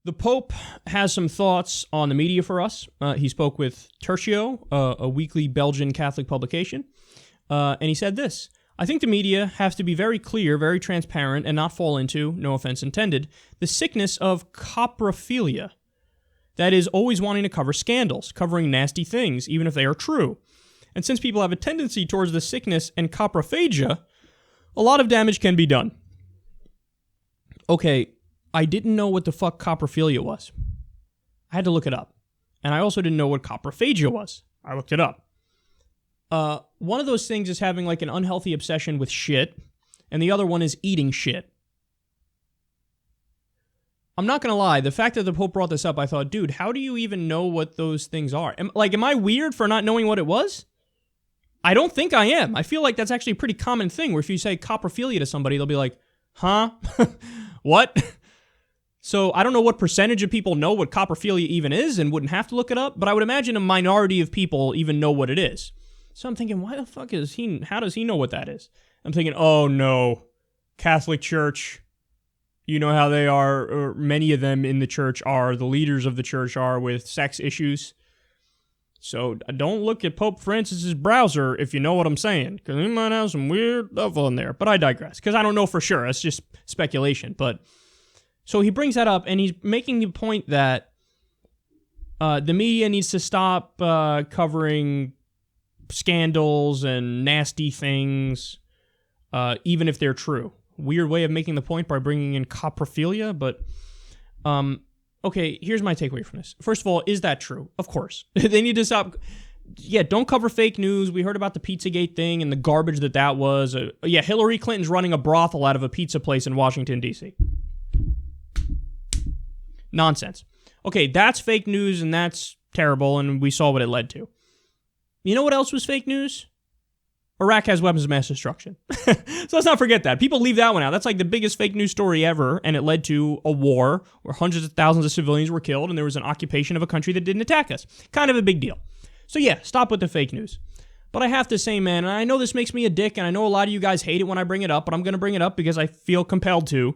The Pope has some thoughts on the media for us. He spoke with Tertio, a weekly Belgian Catholic publication, and he said this: I think the media have to be very clear, very transparent, and not fall into, no offense intended, the sickness of coprophilia. That is, always wanting to cover scandals, covering nasty things, even if they are true. And since people have a tendency towards the sickness and coprophagia, a lot of damage can be done. Okay, I didn't know what the fuck coprophilia was. I had to look it up. And I also didn't know what coprophagia was. I looked it up. One of those things is having like an unhealthy obsession with shit, and the other one is eating shit. I'm not going to lie, the fact that the Pope brought this up, I thought, dude, how do you even know what those things are? Am I weird for not knowing what it was? I don't think I am. I feel like that's actually a pretty common thing, where if you say coprophilia to somebody, they'll be like, huh? What? So I don't know what percentage of people know what coprophilia even is and wouldn't have to look it up, but I would imagine a minority of people even know what it is. So I'm thinking, why the fuck is he, how does he know what that is? I'm thinking, oh no, Catholic Church, you know how they are, or many of them in the church are, the leaders of the church are, with sex issues. So don't look at Pope Francis's browser if you know what I'm saying, because he might have some weird stuff on there. But I digress, because I don't know for sure. It's just speculation. But so he brings that up, and he's making the point that the media needs to stop covering scandals and nasty things, even if they're true. Weird way of making the point by bringing in coprophilia, but okay, here's my takeaway from this. First of all, is that true? Of course. They need to stop. Yeah, don't cover fake news. We heard about the Pizzagate thing and the garbage that was. Yeah, Hillary Clinton's running a brothel out of a pizza place in Washington, D.C. Nonsense. Okay, that's fake news, and that's terrible, and we saw what it led to. You know what else was fake news? Iraq has weapons of mass destruction. So let's not forget that. People leave that one out. That's like the biggest fake news story ever, and it led to a war where hundreds of thousands of civilians were killed, and there was an occupation of a country that didn't attack us. Kind of a big deal. So yeah, stop with the fake news. But I have to say, man, and I know this makes me a dick, and I know a lot of you guys hate it when I bring it up, but I'm going to bring it up because I feel compelled to.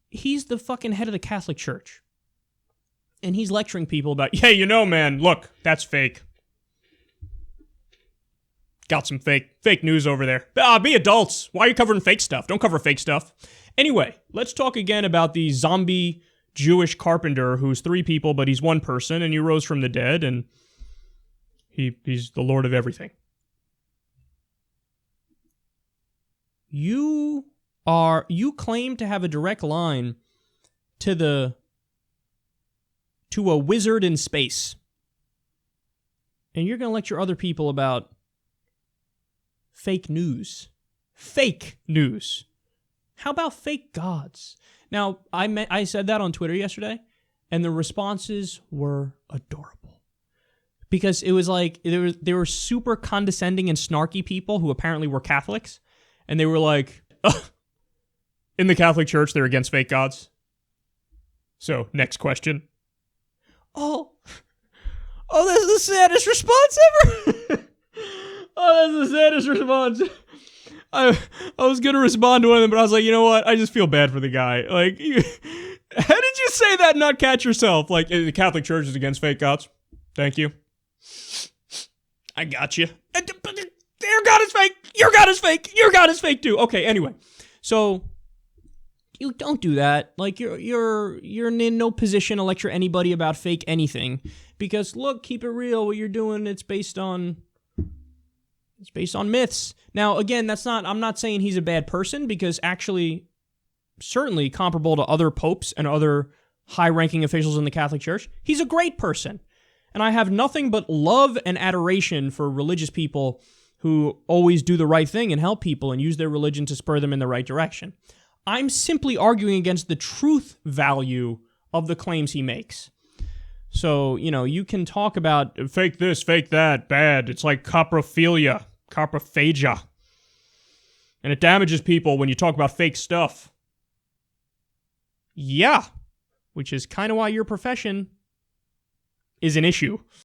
He's the fucking head of the Catholic Church. And he's lecturing people about, yeah, you know, man, look, that's fake. Got some fake news over there. Be adults. Why are you covering fake stuff? Don't cover fake stuff. Anyway, let's talk again about the zombie Jewish carpenter who's 3 people, but he's 1 person, and he rose from the dead, and he's the Lord of everything. You claim to have a direct line to a wizard in space. And you're going to lecture other people about fake news. Fake news. How about fake gods? Now, I said that on Twitter yesterday, and the responses were adorable. Because it was like, there were super condescending and snarky people who apparently were Catholics, and they were like, in the Catholic Church, they're against fake gods. So, next question. Oh, that's the saddest response ever. Oh, that's the saddest response. I was going to respond to one of them, but I was like, you know what? I just feel bad for the guy. Like, how did you say that and not catch yourself? Like, the Catholic Church is against fake gods. Thank you. I got you. Your God is fake. Your God is fake. Your God is fake too. Okay, anyway. So, you don't do that. Like, you're in no position to lecture anybody about fake anything. Because, look, keep it real. What you're doing, it's based on myths. Now, again, I'm not saying he's a bad person, because actually, certainly comparable to other popes and other high-ranking officials in the Catholic Church, he's a great person. And I have nothing but love and adoration for religious people who always do the right thing and help people and use their religion to spur them in the right direction. I'm simply arguing against the truth value of the claims he makes. So, you can talk about fake this, fake that, bad. It's like coprophilia, coprophagia. And it damages people when you talk about fake stuff. Yeah. Which is kind of why your profession is an issue.